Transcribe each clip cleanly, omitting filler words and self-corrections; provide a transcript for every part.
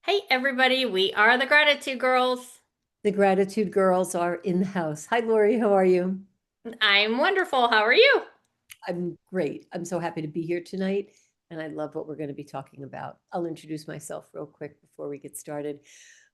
Hey everybody, we are the Gratitude Girls. The Gratitude Girls are in the house. Hi, Laurie. How are you? I'm wonderful. How are you? I'm great. I'm so happy to be here tonight, and I love what we're going to be talking about. I'll introduce myself real quick before we get started.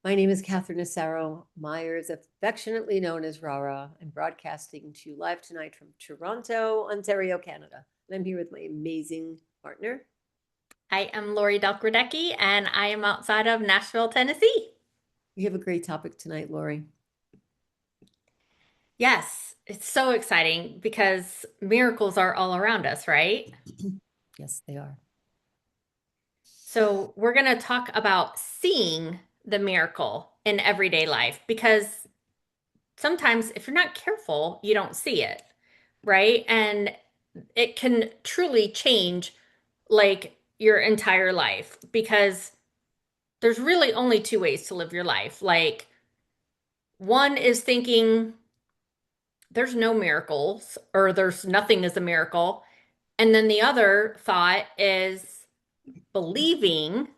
My name is Catherine Asaro Myers, affectionately known as RaRa. I'm broadcasting to you live tonight from Toronto, Ontario, Canada. And I'm here with my amazing partner. I am Lori Delk and I am outside of Nashville, Tennessee. We have a great topic tonight, Laurie. Yes, it's so exciting because miracles are all around us, right? Yes, they are. So, we're going to talk about seeing the miracle in everyday life because sometimes if you're not careful, you don't see it, right? And it can truly change like your entire life because there's really only two ways to live your life. Like, one is thinking there's no miracles or there's nothing is a miracle. And then the other thought is believing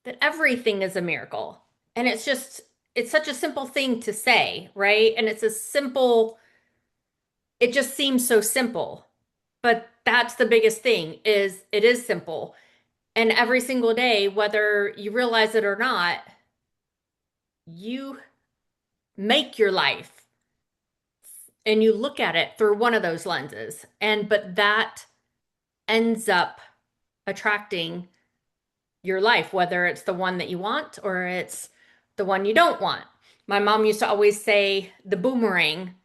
that everything is a miracle. And it's such a simple thing to say, right? And it just seems so simple. But that's the biggest thing is it is simple. And every single day, whether you realize it or not, you make your life and you look at it through one of those lenses. But that ends up attracting your life, whether it's the one that you want or it's the one you don't want. My mom used to always say the boomerang,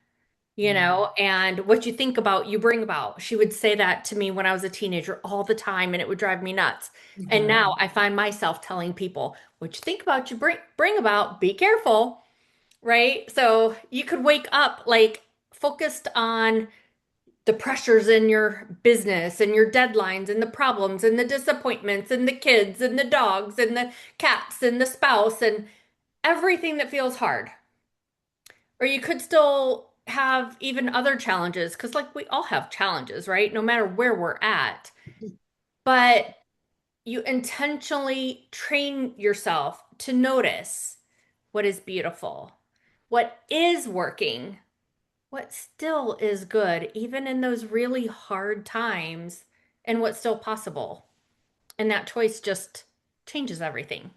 Mm. and what you think about, you bring about. She would say that to me when I was a teenager all the time, and it would drive me nuts. And now I find myself telling people, what you think about, you bring about, be careful, right? So you could wake up like focused on the pressures in your business and your deadlines and the problems and the disappointments and the kids and the dogs and the cats and the spouse and everything that feels hard. Or you could still have even other challenges because, like, we all have challenges, right? No matter where we're at. But you intentionally train yourself to notice what is beautiful, what is working, what still is good, even in those really hard times, and what's still possible. And that choice just changes everything.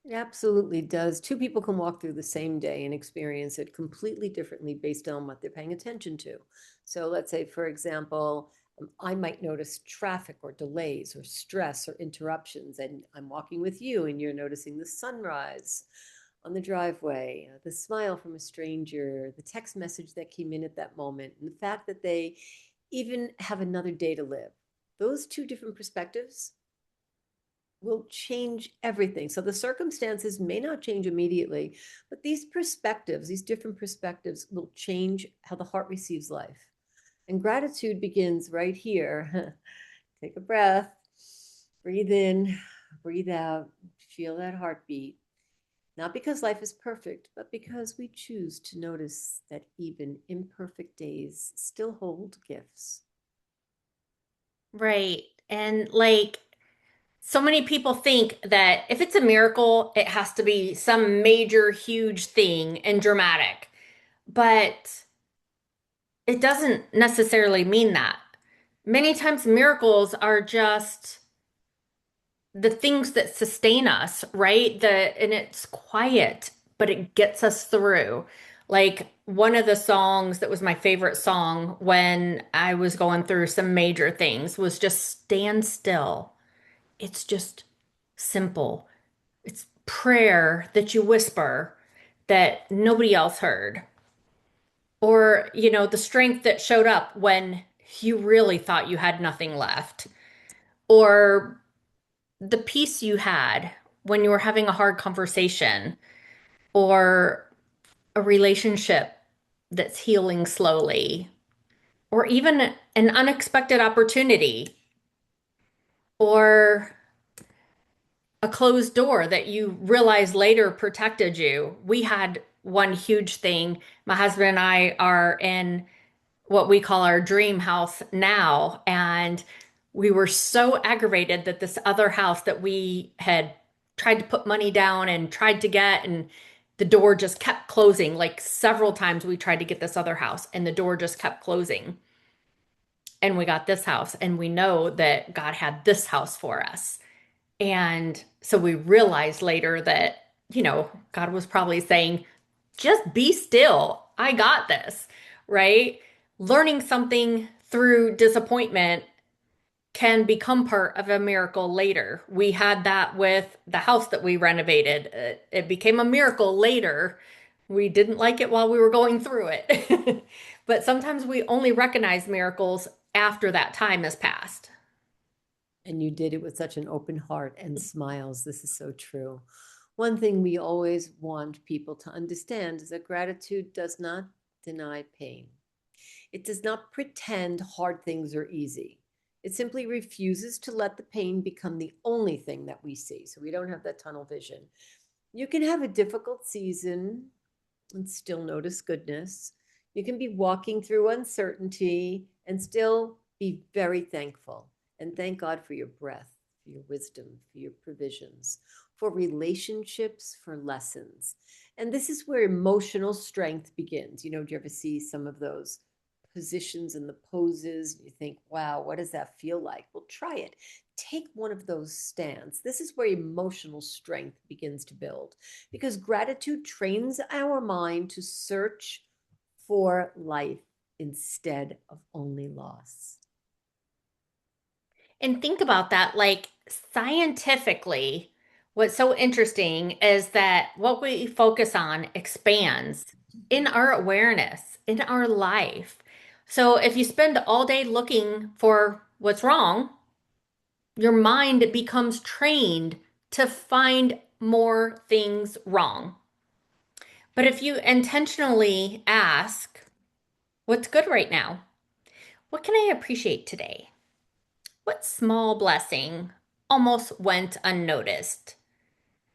It absolutely does. Two people can walk through the same day and experience it completely differently based on what they're paying attention to. So let's say, for example, I might notice traffic or delays or stress or interruptions, and I'm walking with you and you're noticing the sunrise on the driveway, the smile from a stranger, the text message that came in at that moment, and the fact that they even have another day to live. Those two different perspectives will change everything. So the circumstances may not change immediately, but these perspectives, these different perspectives, will change how the heart receives life. And gratitude begins right here. Take a breath, breathe in, breathe out, feel that heartbeat. Not because life is perfect, but because we choose to notice that even imperfect days still hold gifts. Right. And like so many people think that if it's a miracle, it has to be some major, huge thing and dramatic. But it doesn't necessarily mean that. Many times miracles are just the things that sustain us, right? And it's quiet, but it gets us through. Like one of the songs that was my favorite song when I was going through some major things was just Stand Still. It's just simple. It's prayer that you whisper that nobody else heard. Or, the strength that showed up when you really thought you had nothing left. Or the peace you had when you were having a hard conversation or a relationship that's healing slowly, or even an unexpected opportunity or a closed door that you realize later protected you. We had one huge thing. My husband and I are in what we call our dream house now. And we were so aggravated that this other house that we had tried to put money down and tried to get, and the door just kept closing. Like several times we tried to get this other house and the door just kept closing. And we got this house, and we know that God had this house for us. And so we realized later that, God was probably saying, just be still. I got this, right? Learning something through disappointment can become part of a miracle later. We had that with the house that we renovated. It became a miracle later. We didn't like it while we were going through it. But sometimes we only recognize miracles after that time has passed. And you did it with such an open heart and smiles. This is so true. One thing we always want people to understand is that gratitude does not deny pain. It does not pretend hard things are easy. It simply refuses to let the pain become the only thing that we see. So we don't have that tunnel vision. You can have a difficult season and still notice goodness. You can be walking through uncertainty and still be very thankful. And thank God for your breath, for your wisdom, for your provisions, for relationships, for lessons. And this is where emotional strength begins. Do you ever see some of those positions and the poses? You think, wow, what does that feel like? Well, try it. Take one of those stands. This is where emotional strength begins to build because gratitude trains our mind to search for life instead of only loss. And think about that, like scientifically, what's so interesting is that what we focus on expands in our awareness, in our life. So if you spend all day looking for what's wrong, your mind becomes trained to find more things wrong. But if you intentionally ask, what's good right now? What can I appreciate today? What small blessing almost went unnoticed?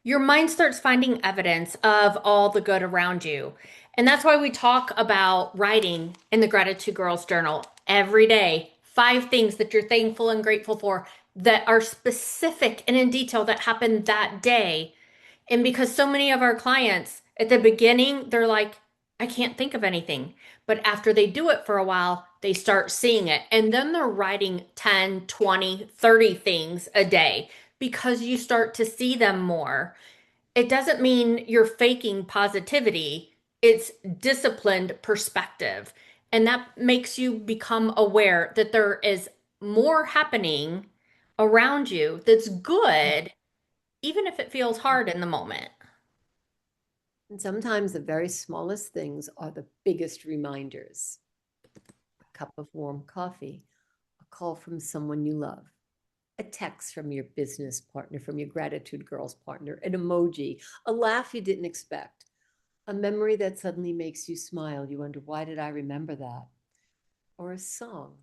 Your mind starts finding evidence of all the good around you. And that's why we talk about writing in the Gratitude Girls Journal every day. 5 things that you're thankful and grateful for that are specific and in detail that happened that day. And because so many of our clients at the beginning, they're like, I can't think of anything. But after they do it for a while, they start seeing it. And then they're writing 10, 20, 30 things a day because you start to see them more. It doesn't mean you're faking positivity, it's disciplined perspective. And that makes you become aware that there is more happening around you that's good, even if it feels hard in the moment. And sometimes the very smallest things are the biggest reminders. A cup of warm coffee, a call from someone you love, a text from your business partner, from your Gratitude Girls partner, an emoji, a laugh you didn't expect, a memory that suddenly makes you smile. You wonder, why did I remember that? Or a song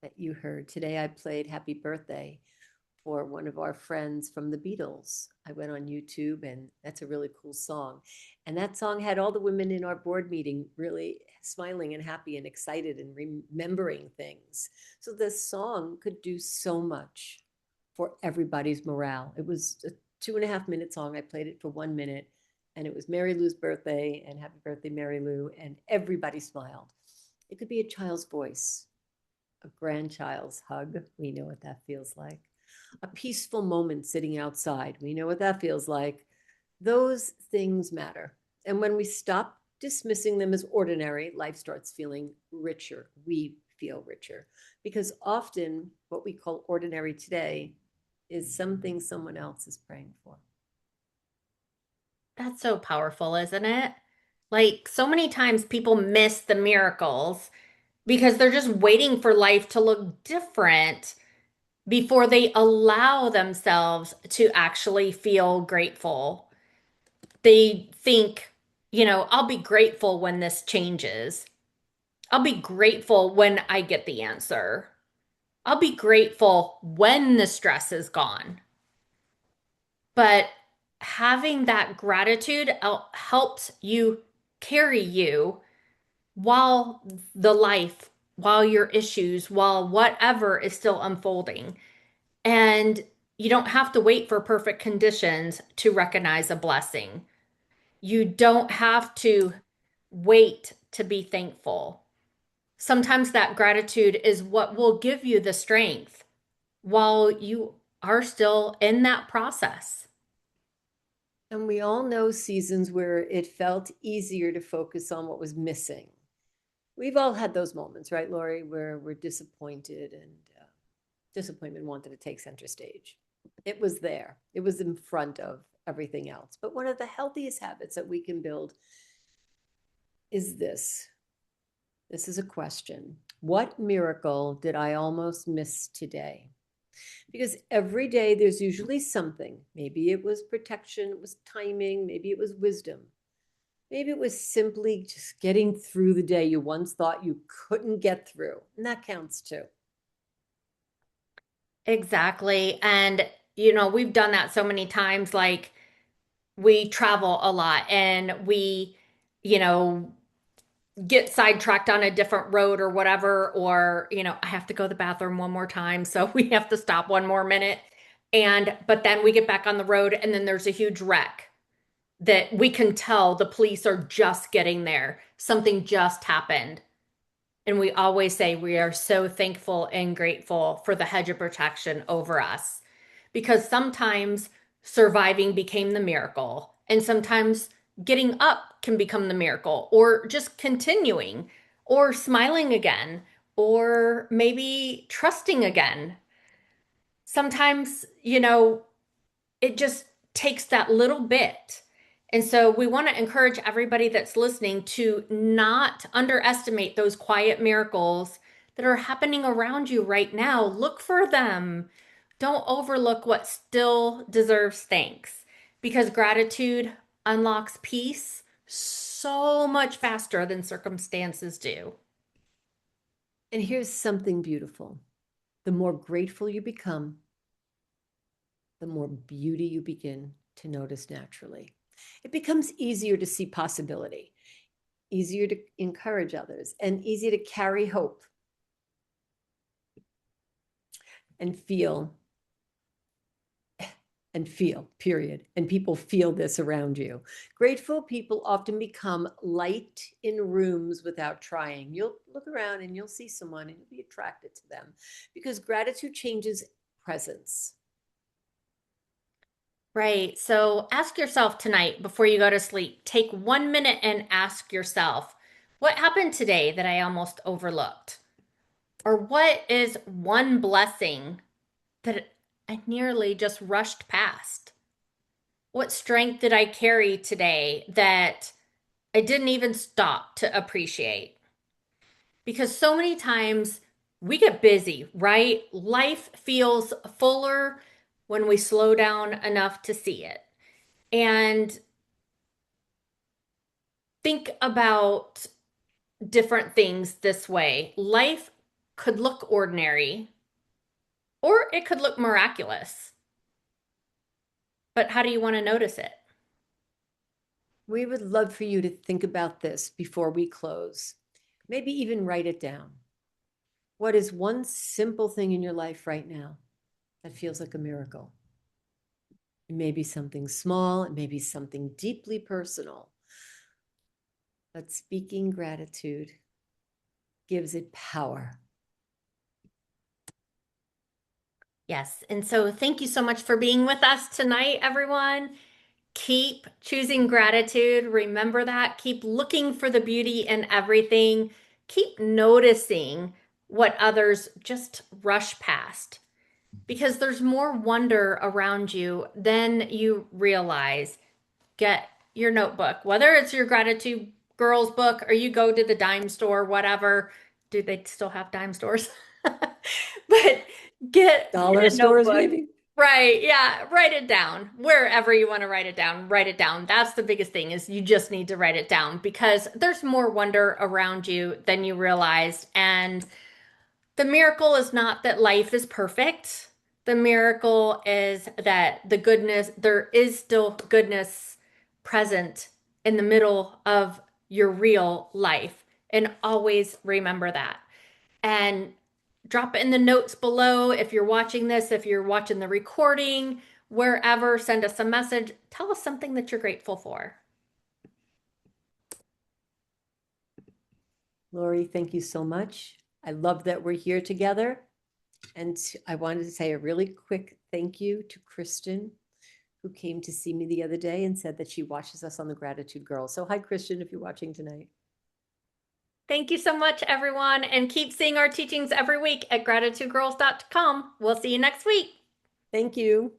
that you heard. Today I played Happy Birthday for one of our friends from the Beatles. I went on YouTube, and that's a really cool song. And that song had all the women in our board meeting really smiling and happy and excited and remembering things. So this song could do so much for everybody's morale. It was a 2.5 minute song. I played it for 1 minute, and it was Mary Lou's birthday, and happy birthday, Mary Lou, and everybody smiled. It could be a child's voice, a grandchild's hug. We know what that feels like. A peaceful moment sitting outside. We know what that feels like. Those things matter. And when we stop dismissing them as ordinary, life starts feeling richer. We feel richer because often what we call ordinary today is something someone else is praying for. That's so powerful, isn't it? Like, so many times people miss the miracles because they're just waiting for life to look different before they allow themselves to actually feel grateful. They think, I'll be grateful when this changes. I'll be grateful when I get the answer. I'll be grateful when the stress is gone. But having that gratitude helps you carry you while while your issues, while whatever is still unfolding. And You don't have to wait for perfect conditions to recognize a blessing. You don't have to wait to be thankful. Sometimes that gratitude is what will give you the strength while you are still in that process. And we all know seasons where it felt easier to focus on what was missing. We've all had those moments, right, Laurie, where we're disappointed and disappointment wanted to take center stage. It was there, it was in front of everything else. But one of the healthiest habits that we can build is this. This is a question. What miracle did I almost miss today? Because every day there's usually something. Maybe it was protection, it was timing, maybe it was wisdom. Maybe it was simply just getting through the day you once thought you couldn't get through. And that counts too. Exactly. And, we've done that so many times. Like, we travel a lot and we, you know, get sidetracked on a different road or whatever, or, I have to go to the bathroom one more time. So we have to stop one more minute. But then we get back on the road and then there's a huge wreck that we can tell the police are just getting there. Something just happened. And we always say we are so thankful and grateful for the hedge of protection over us because sometimes surviving became the miracle, and sometimes getting up can become the miracle, or just continuing, or smiling again, or maybe trusting again. Sometimes, it just takes that little bit. And so we want to encourage everybody that's listening to not underestimate those quiet miracles that are happening around you right now. Look for them. Don't overlook what still deserves thanks because gratitude unlocks peace so much faster than circumstances do. And here's something beautiful. The more grateful you become, the more beauty you begin to notice naturally. It becomes easier to see possibility, easier to encourage others, and easier to carry hope and feel period. And people feel this around you. Grateful people often become light in rooms without trying. You'll look around and you'll see someone and you'll be attracted to them because gratitude changes presence. Right. So ask yourself tonight before you go to sleep, take 1 minute and ask yourself, what happened today that I almost overlooked? Or what is one blessing that I nearly just rushed past? What strength did I carry today that I didn't even stop to appreciate? Because so many times we get busy, right? Life feels fuller when we slow down enough to see it. And think about different things this way. Life could look ordinary or it could look miraculous. But how do you want to notice it? We would love for you to think about this before we close. Maybe even write it down. What is one simple thing in your life right now that feels like a miracle? It may be something small, it may be something deeply personal, but speaking gratitude gives it power. Yes. And so thank you so much for being with us tonight, everyone. Keep choosing gratitude. Remember that. Keep looking for the beauty in everything. Keep noticing what others just rush past because there's more wonder around you than you realize. Get your notebook, whether it's your gratitude girls book or you go to the dime store, whatever. Do they still have dime stores? But get Dollar a stores, notebook. maybe? Right. Yeah. Write it down. Wherever you want to write it down, write it down. That's the biggest thing is you just need to write it down because there's more wonder around you than you realize. And the miracle is not that life is perfect. The miracle is that there is still goodness present in the middle of your real life. And always remember that. And drop it in the notes below. If you're watching this, if you're watching the recording, wherever, send us a message. Tell us something that you're grateful for. Laurie, thank you so much. I love that we're here together. And I wanted to say a really quick thank you to Kristen, who came to see me the other day and said that she watches us on the Gratitude Girl. So hi, Kristen, if you're watching tonight. Thank you so much, everyone, and keep seeing our teachings every week at gratitudegirls.com. We'll see you next week. Thank you.